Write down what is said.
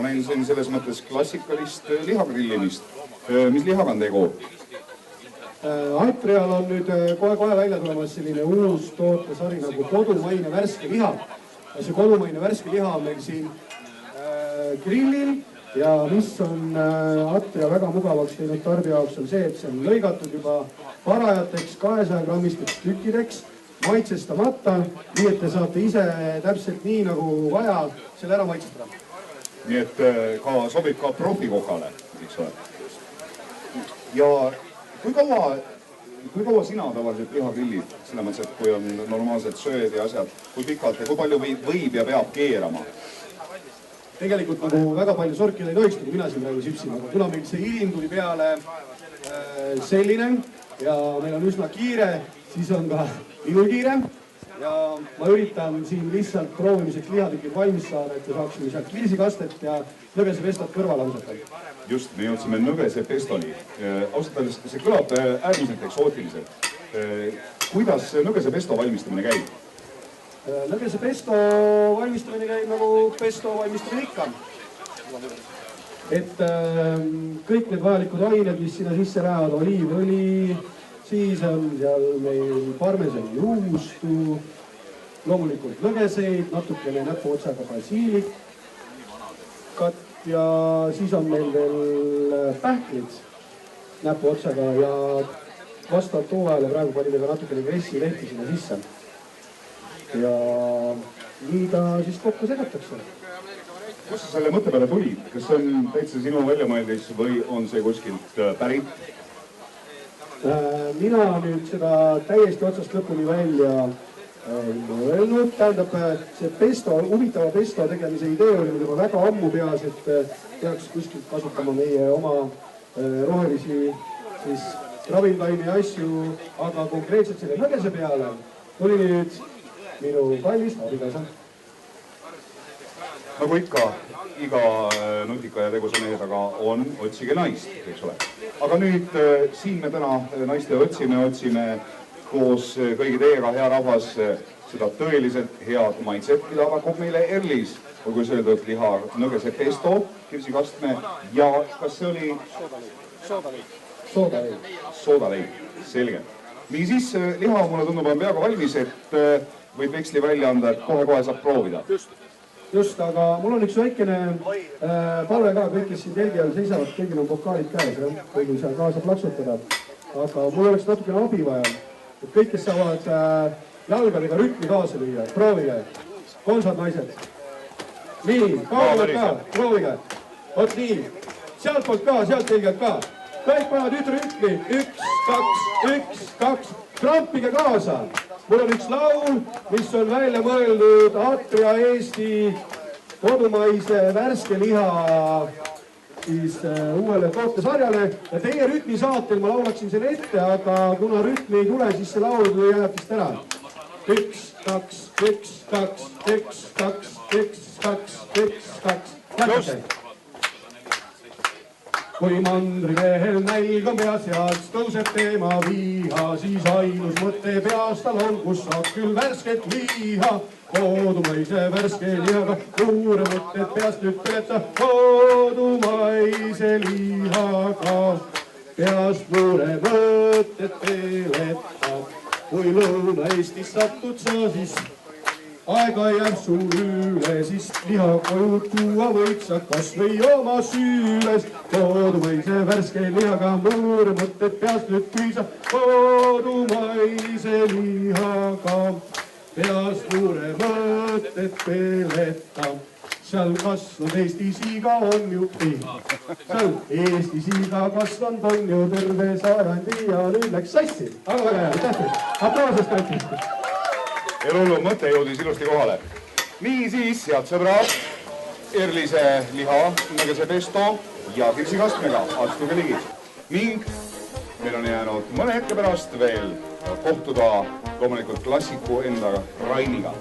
meil siin selles mõttes klassikalist lihagrillimist. Mis lihaga on tegu? Atrial on nüüd kohe välja tulemas selline uus tootesari nagu kodumaine värske liha. See kodumaine värske liha on meil siin grillil ja mis on Atria väga mugavaks teinud tarbija jaoks on see, et see on lõigatud juba parajateks 200 grammisteks tükkideks, maitsestamata, nii et te saate ise täpselt nii nagu vaja selle ära maitsestada. Nii et sobib ka profikokale, eks ole. Ja kui kaua sina tavaliselt liha grillid, selle mõttes, et kui on normaalsed sööd ja asjad, kui pikalt ja kui palju võib ja peab keerama? Tegelikult nagu väga palju sorkida ei tohiks, nagu mina siin praegu sipsin, aga kuna meil see ilim tuli peale selline ja meil on üsna kiire, siis on ka minul kiire ja ma üritan siin lihtsalt proovimiseks lihatükid valmis saada, et saaksime sealt kirsikastet ja nõgese pestot kõrvale ausata. Just, me jõudsime nõgese pestoni. Ausalt öeldes, see kõlab äärmiselt eksootiliselt. Kuidas nõgese pesto valmistamine käib? Nõgese pesto valmistamine käib nagu pesto valmistamine ikka. Et kõik need vajalikud ained, mis sinna sisse lähevad, oliivõli, siis on seal meil parmesani juustu, loomulikult nõgeseid, natukene näpuotsaga basiilikat ja siis on meil veel pähklid näpuotsaga ja vastavalt hooajale praegu panime ka natukene gressilehti sinna sisse. Ja nii ta siis kokku segatakse. Kus sa selle mõtte peale tulid? Kas see on täitsa sinu väljamõeldis või on see kuskilt pärit? Mina nüüd seda täiesti otsast lõpuni välja mõelnud. Tähendab, see pesto, huvitava pesto tegemise idee oli juba väga ammu peas, et peaks kuskilt kasutama meie oma rohelisi ravintaimi asju, aga konkreetselt selle nõgese peale tuli nüüd minu kallis abikaasa. Nagu ikka, iga nutika ja tegusa mehe taga on otsige naist, eks ole. Aga nüüd siin me täna naiste otsime koos kõigi teiega, hea rahvas, seda tõeliselt head maitset, mida pakub meile Erlis. Olgu söödud liha nõgese pesto, kirsikastme ja kas see oli? Soodaleib. Selge. Nii siis liha mulle tundub on peaga valmis, et võid veksli välja anda, et kohe saab proovida. Just, aga mul on üks väikene palve ka, kõik, kes siin telgi all seisavad, kõigil on vokaalid käes, kõigil seal kaasa plaksutada. Aga mul oleks natukene abi vaja, et kõik, kes saavad jalgadega rütmi kaasa lüüa, proovige. Konsad naised. Nii, kaugemalt ka, proovige. Oot nii, sealt poolt ka, sealt telgelt ka. Kõik panevad üht rütmi, 1, 2, trampige kaasa. Mul on üks laul, mis on välja mõeldud Atria Eesti kodumaise värske liha uuele tootesarjale ja teie rütmisaatel ma laulaksin selle ette, aga kuna rütmi ei tule, siis see laul jääb vist ära. 1, 2, 1, 2, 1, 2, 1, 2, 1, 2, jätkake. Kui mandrimehel nälg on peas ja tõuseb teema viha, siis ainus mõte peas tal on, kus saab küll värsket liha. Kodumaise värske lihaga suure mõtted peast nüüd peleta, kodumaise lihaga peast suure mõtted peleta. Kui Lõuna-Eestis satud sa, siis aega jääb sul üle, siis liha koju tuua võid sa kas või oma süüles. Kodumaise värske lihaga muure mõtted peast nüüd püüsa, kodumaise lihaga peast muure mõtted peleta. Seal kasvanud Eesti siiga on ju seal Eesti siiga kasvanud on ju terve saarandi ja nüüd läks sassi. Aga väga hea, tähtsad, aplausest kanti. Elullu mõte jõudis ilusti kohale. Nii siis, head sõbrad, Erlise liha, nõgese pesto ja kirsikastmega astuge ligi. Ning meil on jäänud mõne hetke pärast veel kohtuda loomulikult klassiku enda Rainiga.